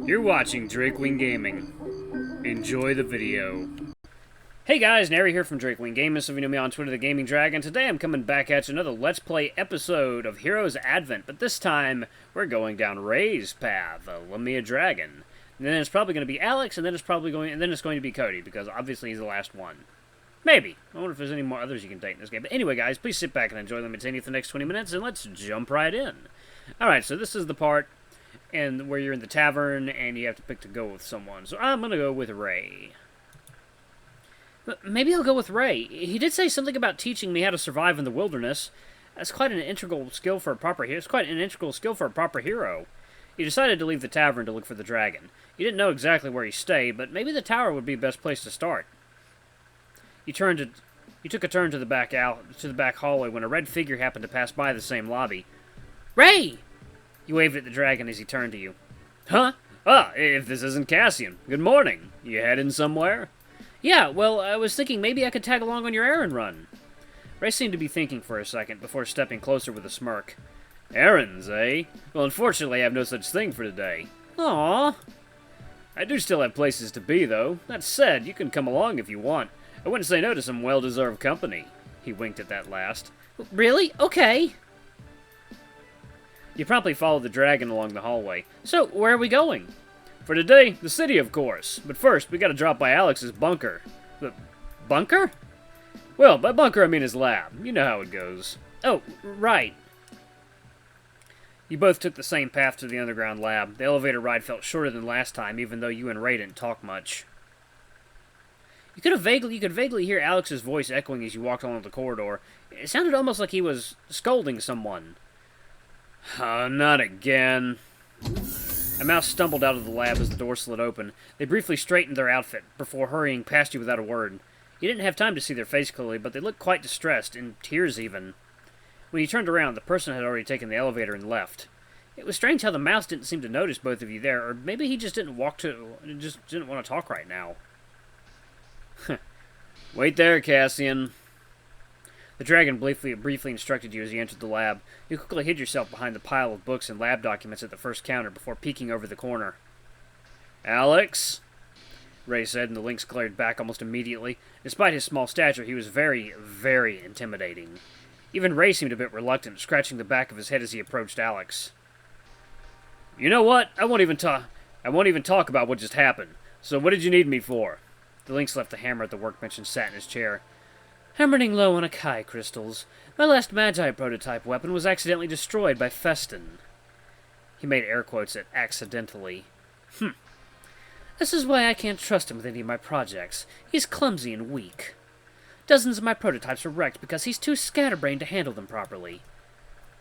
You're watching Drakewing Gaming. Enjoy the video. Hey guys, Nary here from Drakewing Gaming. Some of you know me on Twitter, the Gaming Dragon. Today I'm coming back at you another Let's Play episode of Heroes Advent, but this time we're going down Ray's path, Lamia Dragon. And then it's probably going to be Alex, and then it's going to be Cody, because obviously he's the last one. Maybe. I wonder if there's any more others you can date in this game. But anyway, guys, please sit back and enjoy Let me take you for the next 20 minutes, and let's jump right in. Alright, so this is the part and where you're in the tavern and you have to pick to go with someone. So I'm going to go with Ray. Maybe I'll go with Ray. He did say something about teaching me how to survive in the wilderness. That's quite an integral skill for a proper hero. It's quite an integral skill for a proper hero. He decided to leave the tavern to look for the dragon. He didn't know exactly where he stayed, but maybe the tower would be the best place to start. He took a turn to the back hallway when a red figure happened to pass by the same lobby. Ray! You waved at the dragon as he turned to you. Huh? Ah, if this isn't Cassian. Good morning. You heading somewhere? Yeah, well, I was thinking maybe I could tag along on your errand run. Ray seemed to be thinking for a second before stepping closer with a smirk. Errands, eh? Well, unfortunately, I have no such thing for today. Aww. I do still have places to be, though. That said, you can come along if you want. I wouldn't say no to some well-deserved company. He winked at that last. Really? Okay. You promptly followed the dragon along the hallway. So, where are we going? For today, the city, of course. But first, we gotta drop by Alex's bunker. The bunker? Well, by bunker I mean his lab. You know how it goes. Oh, right. You both took the same path to the underground lab. The elevator ride felt shorter than last time, even though you and Ray didn't talk much. You could vaguely hear Alex's voice echoing as you walked along the corridor. It sounded almost like he was scolding someone. Not again. A mouse stumbled out of the lab as the door slid open. They briefly straightened their outfit before hurrying past you without a word. You didn't have time to see their face clearly, but they looked quite distressed, in tears even. When you turned around, the person had already taken the elevator and left. It was strange how the mouse didn't seem to notice both of you there, or maybe he just didn't want to talk right now. Wait there, Cassian. The dragon briefly instructed you as you entered the lab. You quickly hid yourself behind the pile of books and lab documents at the first counter before peeking over the corner. Alex? Ray said, and the lynx glared back almost immediately. Despite his small stature, he was very, very intimidating. Even Ray seemed a bit reluctant, scratching the back of his head as he approached Alex. You know what? I won't even talk about what just happened. So what did you need me for? The lynx left the hammer at the workbench and sat in his chair. I'm running low on Akai crystals. My last Magi prototype weapon was accidentally destroyed by Festin. He made air quotes at accidentally. This is why I can't trust him with any of my projects. He's clumsy and weak. Dozens of my prototypes were wrecked because he's too scatterbrained to handle them properly.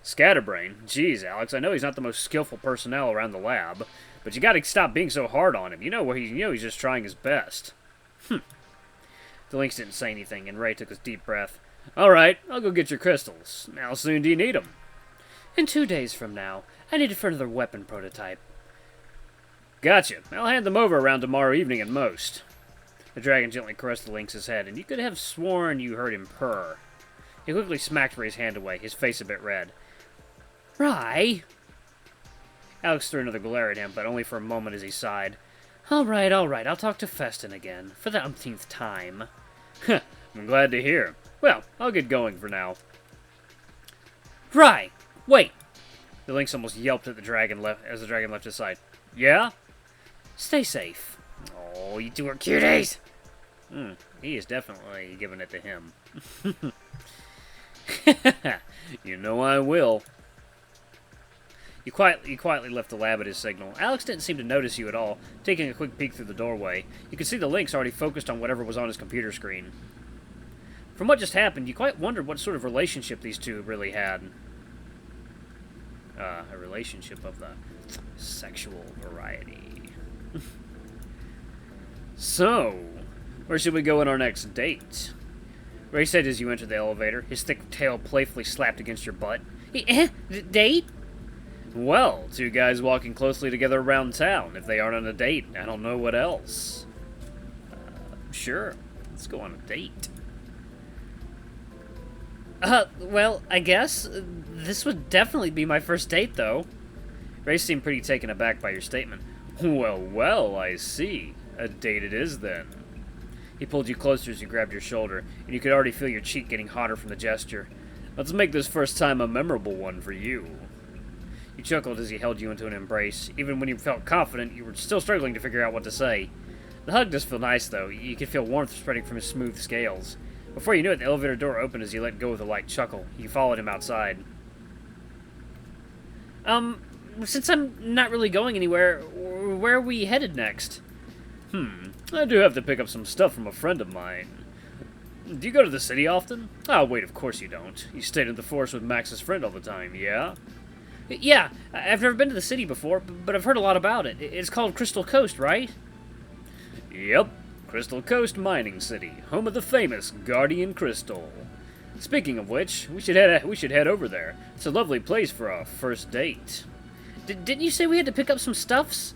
Scatterbrain? Jeez, Alex, I know he's not the most skillful personnel around the lab, but you gotta stop being so hard on him. You know he's just trying his best. The lynx didn't say anything, and Ray took a deep breath. All right, I'll go get your crystals. How soon do you need them? In 2 days from now. I need it for another weapon prototype. Gotcha. I'll hand them over around tomorrow evening at most. The dragon gently caressed the lynx's head, and you could have sworn you heard him purr. He quickly smacked Ray's hand away, his face a bit red. Ray? Alex threw another glare at him, but only for a moment as he sighed. All right, I'll talk to Festin again, for the umpteenth time. I'm glad to hear. Well, I'll get going for now. Right, wait! The lynx almost yelped at the dragon as the dragon left his side. Yeah? Stay safe. Oh, you two are cuties! He is definitely giving it to him. You know I will. You quietly left the lab at his signal. Alex didn't seem to notice you at all, taking a quick peek through the doorway. You could see the lynx already focused on whatever was on his computer screen. From what just happened, you quite wondered what sort of relationship these two really had. A relationship of the sexual variety. So, where should we go on our next date? Ray said as you entered the elevator, his thick tail playfully slapped against your butt. Date? Well, two guys walking closely together around town. If they aren't on a date, I don't know what else. Sure. Let's go on a date. Well, I guess. This would definitely be my first date, though. Ray seemed pretty taken aback by your statement. Well, well, I see. A date it is, then. He pulled you closer as you grabbed your shoulder, and you could already feel your cheek getting hotter from the gesture. Let's make this first time a memorable one for you. You chuckled as he held you into an embrace. Even when you felt confident, you were still struggling to figure out what to say. The hug does feel nice, though. You could feel warmth spreading from his smooth scales. Before you knew it, the elevator door opened as he let go with a light chuckle. You followed him outside. Since I'm not really going anywhere, where are we headed next? I do have to pick up some stuff from a friend of mine. Do you go to the city often? Oh, wait, of course you don't. You stayed in the forest with Max's friend all the time, yeah? Yeah, I've never been to the city before, but I've heard a lot about it. It's called Crystal Coast, right? Yep, Crystal Coast Mining City, home of the famous Guardian Crystal. Speaking of which, we should head over there. It's a lovely place for a first date. Didn't you say we had to pick up some stuffs?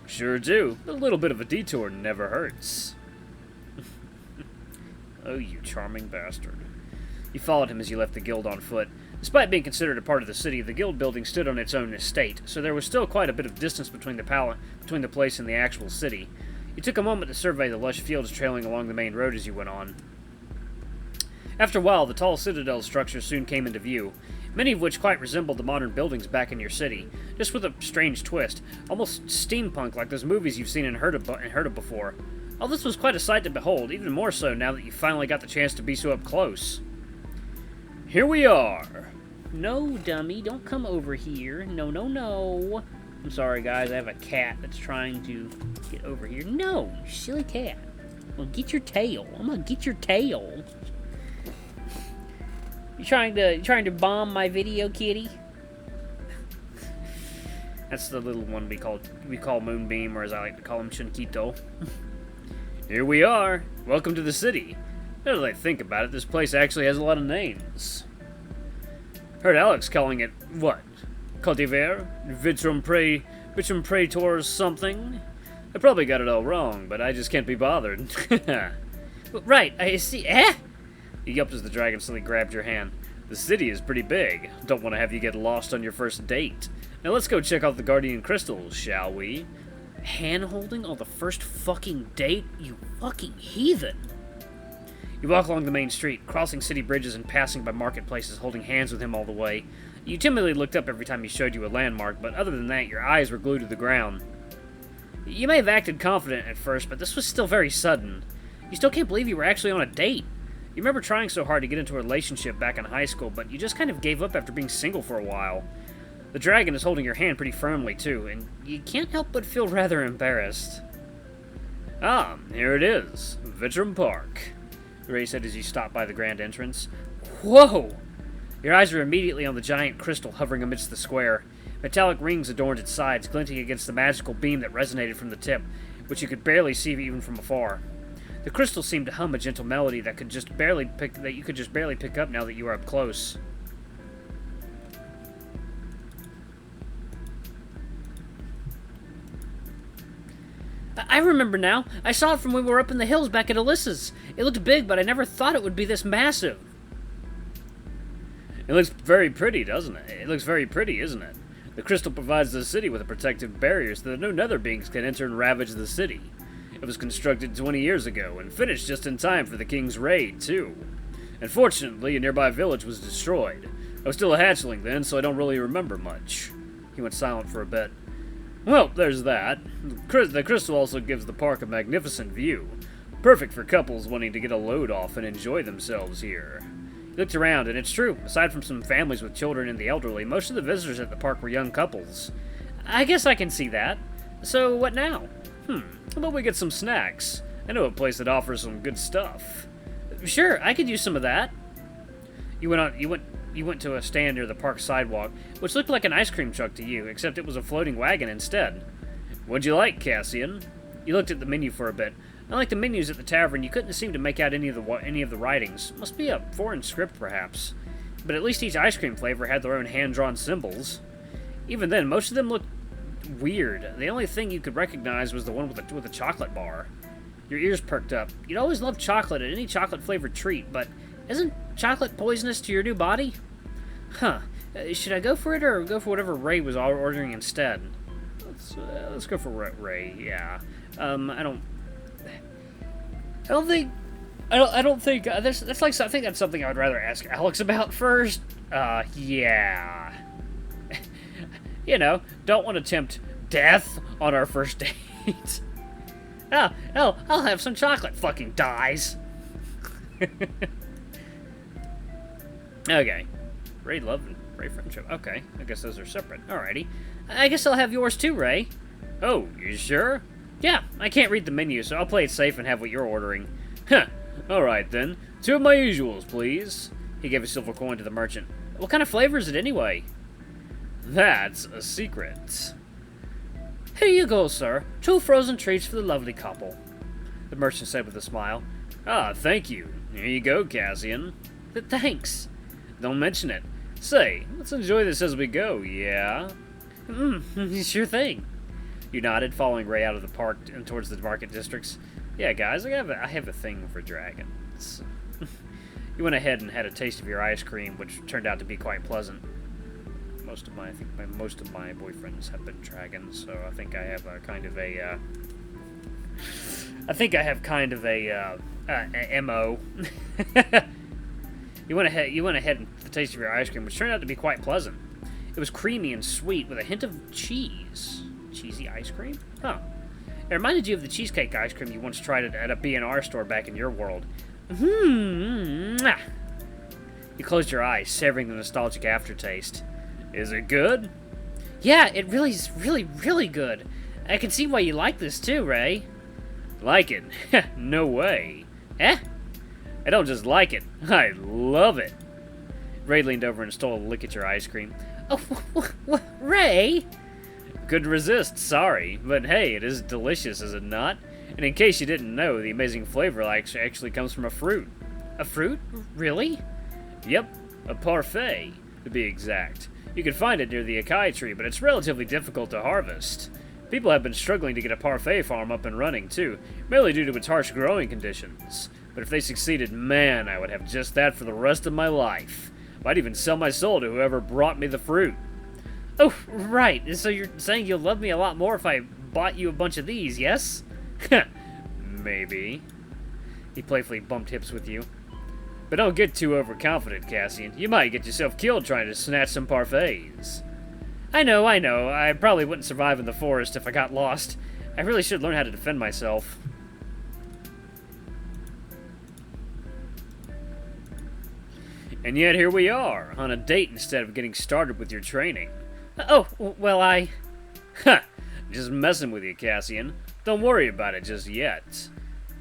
Sure do. A little bit of a detour never hurts. Oh, you charming bastard. You followed him as you left the guild on foot. Despite being considered a part of the city, the guild building stood on its own estate, so there was still quite a bit of distance between the place and the actual city. You took a moment to survey the lush fields trailing along the main road as you went on. After a while, the tall citadel structures soon came into view, many of which quite resembled the modern buildings back in your city, just with a strange twist, almost steampunk like those movies you've seen and heard of before. All this was quite a sight to behold, even more so now that you finally got the chance to be so up close. Here we are! No, dummy, don't come over here. No, no, no. I'm sorry, guys, I have a cat that's trying to get over here. No, you silly cat. Well, get your tail. I'm gonna get your tail. You trying to bomb my video, kitty? That's the little one we call Moonbeam, or as I like to call him, Chunquito. Here we are. Welcome to the city. Now that I think about it, this place actually has a lot of names. Heard Alex calling it, what? Cultivar? Vitrum Praetor something? I probably got it all wrong, but I just can't be bothered. Right, I see. Eh? You yelped as the dragon suddenly grabbed your hand. The city is pretty big. Don't want to have you get lost on your first date. Now let's go check out the Guardian Crystals, shall we? Hand-holding on the first fucking date? You fucking heathen! You walk along the main street, crossing city bridges and passing by marketplaces, holding hands with him all the way. You timidly looked up every time he showed you a landmark, but other than that, your eyes were glued to the ground. You may have acted confident at first, but this was still very sudden. You still can't believe you were actually on a date. You remember trying so hard to get into a relationship back in high school, but you just kind of gave up after being single for a while. The dragon is holding your hand pretty firmly, too, and you can't help but feel rather embarrassed. Ah, here it is. Vitrum Park, Ray said as you stopped by the grand entrance. Whoa! Your eyes are immediately on the giant crystal hovering amidst the square. Metallic rings adorned its sides, glinting against the magical beam that resonated from the tip, which you could barely see even from afar. The crystal seemed to hum a gentle melody that you could just barely pick up now that you were up close. I remember now. I saw it from when we were up in the hills back at Alyssa's. It looked big, but I never thought it would be this massive. It looks very pretty, doesn't it? It looks very pretty, isn't it? The crystal provides the city with a protective barrier so that no nether beings can enter and ravage the city. It was constructed 20 years ago and finished just in time for the king's raid, too. Unfortunately, a nearby village was destroyed. I was still a hatchling then, so I don't really remember much. He went silent for a bit. Well, there's that. The crystal also gives the park a magnificent view. Perfect for couples wanting to get a load off and enjoy themselves here. He looked around, and it's true. Aside from some families with children and the elderly, most of the visitors at the park were young couples. I guess I can see that. So, what now? How about we get some snacks? I know a place that offers some good stuff. Sure, I could use some of that. You went to a stand near the park sidewalk, which looked like an ice cream truck to you, except it was a floating wagon instead. What'd you like, Cassian? You looked at the menu for a bit. Unlike the menus at the tavern, you couldn't seem to make out any of the writings. Must be a foreign script, perhaps. But at least each ice cream flavor had their own hand-drawn symbols. Even then, most of them looked weird. The only thing you could recognize was the one with the chocolate bar. Your ears perked up. You'd always loved chocolate and any chocolate-flavored treat, but isn't chocolate poisonous to your new body? Huh. Should I go for it or go for whatever Ray was ordering instead? Let's go for Ray. Yeah. I don't think. I don't think that's like I think that's something I would rather ask Alex about first. Yeah. You know, don't want to tempt death on our first date. I'll have some chocolate. Fucking dies. Okay. Ray love and Ray friendship. Okay, I guess those are separate. Alrighty. I guess I'll have yours too, Ray. Oh, you sure? Yeah, I can't read the menu, so I'll play it safe and have what you're ordering. Huh. Alright then. 2 of my usuals, please. He gave a silver coin to the merchant. What kind of flavor is it anyway? That's a secret. Here you go, sir. 2 frozen treats for the lovely couple. The merchant said with a smile. Ah, thank you. Here you go, Cassian. Thanks. Don't mention it. Say, let's enjoy this as we go, yeah? Sure thing. You nodded, following Ray out of the park and towards the market districts. Yeah, guys, I have a thing for dragons. You went ahead and had a taste of your ice cream, which turned out to be quite pleasant. Most of my boyfriends have been dragons, so I think I have a kind of a MO. You went ahead and the taste of your ice cream, which turned out to be quite pleasant. It was creamy and sweet with a hint of cheese. Cheesy ice cream? Huh. It reminded you of the cheesecake ice cream you once tried at a B&R store back in your world. You closed your eyes, savoring the nostalgic aftertaste. Is it good? Yeah, it really is really good. I can see why you like this too, Ray. Like it? No way. Eh? I don't just like it, I love it. Ray leaned over and stole a lick at your ice cream. Oh, Ray? Couldn't resist, sorry. But hey, it is delicious, is it not? And in case you didn't know, the amazing flavor actually comes from a fruit. A fruit? Really? Yep, a parfait, to be exact. You can find it near the acai tree, but it's relatively difficult to harvest. People have been struggling to get a parfait farm up and running, too, mainly due to its harsh growing conditions. But if they succeeded, man, I would have just that for the rest of my life. Might even sell my soul to whoever brought me the fruit. Oh, right. So you're saying you'll love me a lot more if I bought you a bunch of these, yes? Maybe. He playfully bumped hips with you. But don't get too overconfident, Cassian. You might get yourself killed trying to snatch some parfaits. I know. I probably wouldn't survive in the forest if I got lost. I really should learn how to defend myself. And yet here we are, on a date instead of getting started with your training. Oh, well, Ha! Just messing with you, Cassian. Don't worry about it just yet.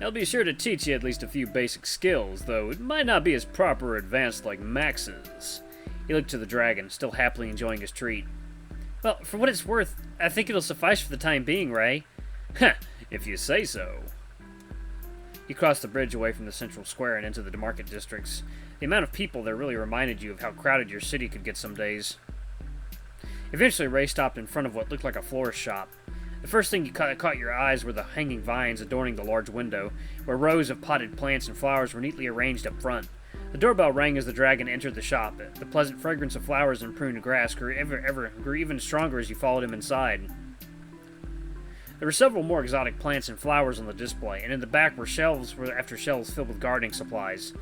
I'll be sure to teach you at least a few basic skills, though it might not be as proper or advanced like Max's. He looked to the dragon, still happily enjoying his treat. Well, for what it's worth, I think it'll suffice for the time being, Ray. If you say so. You crossed the bridge away from the central square and into the market districts. The amount of people there really reminded you of how crowded your city could get some days. Eventually, Ray stopped in front of what looked like a florist shop. The first thing that caught your eyes were the hanging vines adorning the large window, where rows of potted plants and flowers were neatly arranged up front. The doorbell rang as the dragon entered the shop. The pleasant fragrance of flowers and pruned grass grew even stronger as you followed him inside. There were several more exotic plants and flowers on the display, and in the back were shelves after shelves filled with gardening supplies.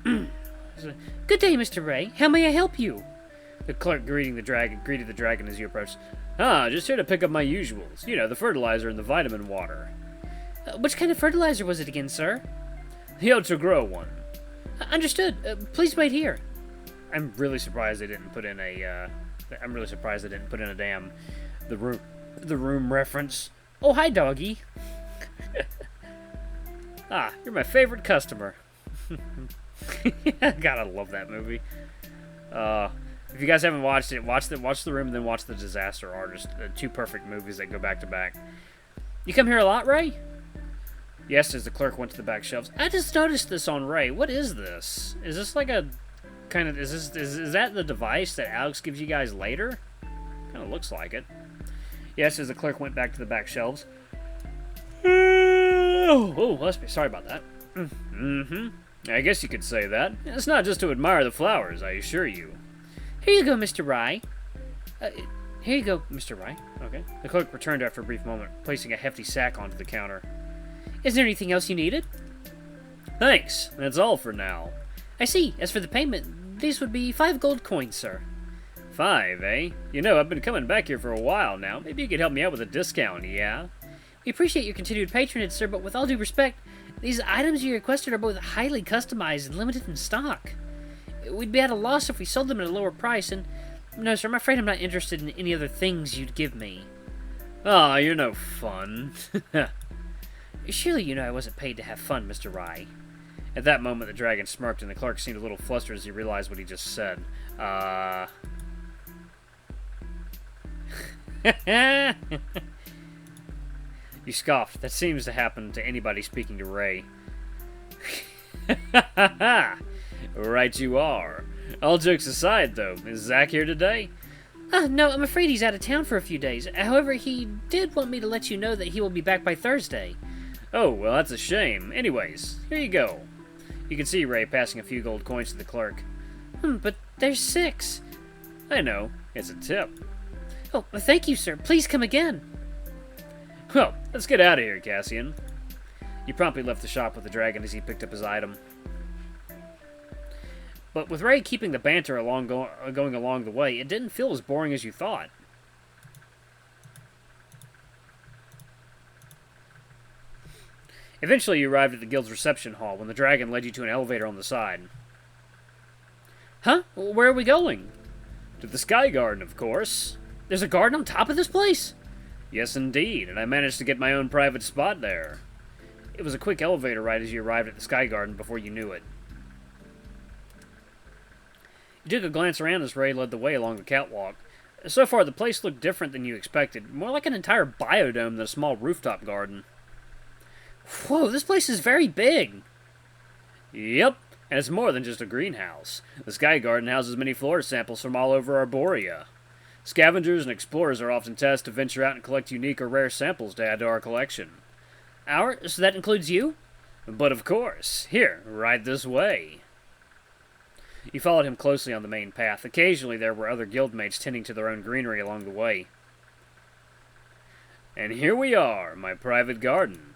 Good day, Mr. Ray. How may I help you? The clerk greeted the dragon as you approached. Just here to pick up my usuals. You know, the fertilizer and the vitamin water. Which kind of fertilizer was it again, sir? The oat-to-grow one. Understood. Please wait here. I'm really surprised they didn't put in a damn the room reference. Oh, hi, doggy. You're my favorite customer. Gotta love that movie. If you guys haven't watched it, watch The Room and then watch The Disaster Artist. 2 perfect movies that go back to back. You come here a lot, Ray? Yes, as the clerk went to the back shelves. I just noticed this on Ray. What is this? Is this like a kind of is that the device that Alex gives you guys later? Kind of looks like it. Yes, as the clerk went back to the back shelves. Sorry about that. I guess you could say that. It's not just to admire the flowers, I assure you. Here you go, Mr. Rye. Here you go, Mr. Wright. Okay. The clerk returned after a brief moment, placing a hefty sack onto the counter. Is there anything else you needed? Thanks. That's all for now. I see. As for the payment, these would be 5 gold coins, sir. 5, eh? You know, I've been coming back here for a while now. Maybe you could help me out with a discount, yeah? We appreciate your continued patronage, sir, but with all due respect, these items you requested are both highly customized and limited in stock. We'd be at a loss if we sold them at a lower price, and no, sir, I'm afraid I'm not interested in any other things you'd give me. Ah, you're no fun. Surely you know I wasn't paid to have fun, Mr. Rye. At that moment, the dragon smirked, and the clerk seemed a little flustered as he realized what he just said. You scoffed. That seems to happen to anybody speaking to Ray. Right you are. All jokes aside, though, is Zach here today? No, I'm afraid he's out of town for a few days. However, he did want me to let you know that he will be back by Thursday. Oh, well, that's a shame. Anyways, here you go. You can see Ray passing a few gold coins to the clerk. But there's 6. I know. It's a tip. Oh, well, thank you, sir. Please come again. Well, let's get out of here, Cassian. You promptly left the shop with the dragon as he picked up his item. But with Ray keeping the banter going along the way, it didn't feel as boring as you thought. Eventually, you arrived at the guild's reception hall when the dragon led you to an elevator on the side. Huh? Where are we going? To the Sky Garden, of course. There's a garden on top of this place? Yes, indeed, and I managed to get my own private spot there. It was a quick elevator ride as you arrived at the Sky Garden before you knew it. You took a glance around as Ray led the way along the catwalk. So far, the place looked different than you expected, more like an entire biodome than a small rooftop garden. Whoa, this place is very big! Yep, and it's more than just a greenhouse. The Sky Garden houses many flora samples from all over Arborea. Scavengers and explorers are often tasked to venture out and collect unique or rare samples to add to our collection. So that includes you? But of course. Here, right this way. You followed him closely on the main path. Occasionally there were other guildmates tending to their own greenery along the way. And here we are, my private garden.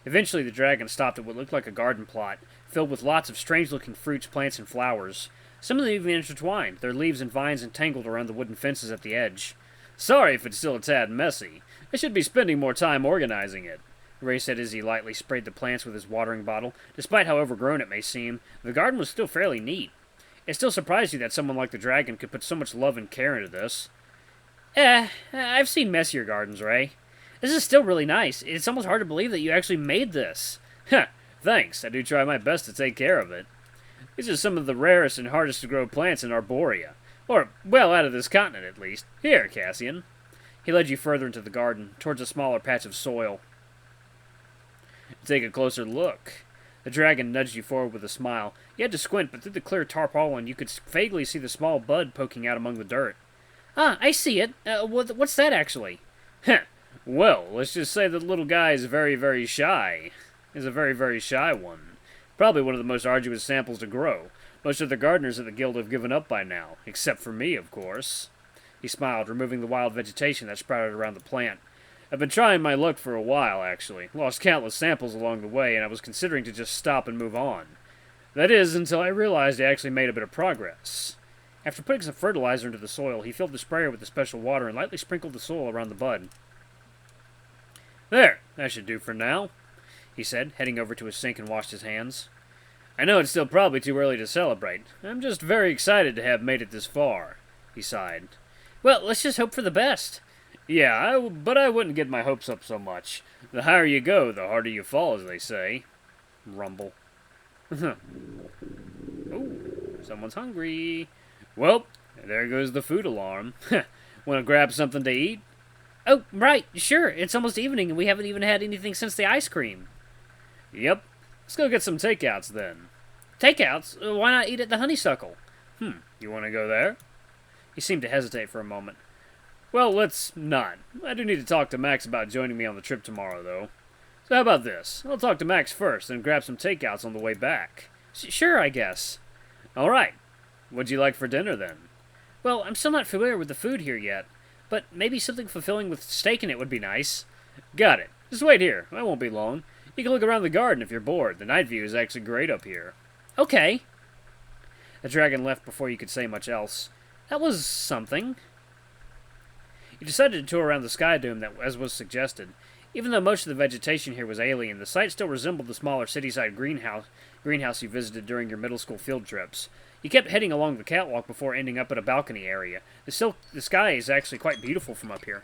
Eventually the dragon stopped at what looked like a garden plot, filled with lots of strange-looking fruits, plants, and flowers. Some of them even intertwined, their leaves and vines entangled around the wooden fences at the edge. Sorry if it's still a tad messy. I should be spending more time organizing it, Ray said as he lightly sprayed the plants with his watering bottle. Despite how overgrown it may seem, the garden was still fairly neat. It still surprised you that someone like the dragon could put so much love and care into this. I've seen messier gardens, Ray. This is still really nice. It's almost hard to believe that you actually made this. Huh, thanks. I do try my best to take care of it. These are some of the rarest and hardest to grow plants in Arborea. Or, well, out of this continent, at least. Here, Cassian. He led you further into the garden, towards a smaller patch of soil. Take a closer look. The dragon nudged you forward with a smile. You had to squint, but through the clear tarpaulin you could vaguely see the small bud poking out among the dirt. Ah, I see it. What's that, actually? Heh. Well, let's just say that the little guy is very, very shy. He's a very, very shy one. Probably one of the most arduous samples to grow. Most of the gardeners at the guild have given up by now, except for me, of course. He smiled, removing the wild vegetation that sprouted around the plant. I've been trying my luck for a while, actually. Lost countless samples along the way, and I was considering to just stop and move on. That is, until I realized I actually made a bit of progress. After putting some fertilizer into the soil, he filled the sprayer with the special water and lightly sprinkled the soil around the bud. There, that should do for now, he said, heading over to his sink and washed his hands. I know it's still probably too early to celebrate. I'm just very excited to have made it this far, he sighed. Well, let's just hope for the best. Yeah, but I wouldn't get my hopes up so much. The higher you go, the harder you fall, as they say. Rumble. Oh, someone's hungry. Well, there goes the food alarm. Want to grab something to eat? Oh, right, sure. It's almost evening, and we haven't even had anything since the ice cream. Yep. Let's go get some takeouts, then. Takeouts? Why not eat at the Honeysuckle? You want to go there? He seemed to hesitate for a moment. Well, let's not. I do need to talk to Max about joining me on the trip tomorrow, though. So how about this? I'll talk to Max first, and grab some takeouts on the way back. Sure, I guess. All right. What'd you like for dinner, then? Well, I'm still not familiar with the food here yet. But maybe something fulfilling with steak in it would be nice. Got it. Just wait here. I won't be long. You can look around the garden if you're bored. The night view is actually great up here. Okay. The dragon left before you could say much else. That was something. You decided to tour around the sky dome as was suggested. Even though most of the vegetation here was alien, the site still resembled the smaller city-side greenhouse you visited during your middle school field trips. You kept heading along the catwalk before ending up at a balcony area. The sky is actually quite beautiful from up here.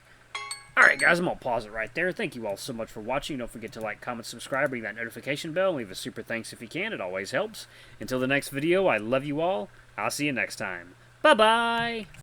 Alright guys, I'm going to pause it right there. Thank you all so much for watching. Don't forget to like, comment, subscribe, ring that notification bell, and leave a super thanks if you can. It always helps. Until the next video, I love you all. I'll see you next time. Bye-bye!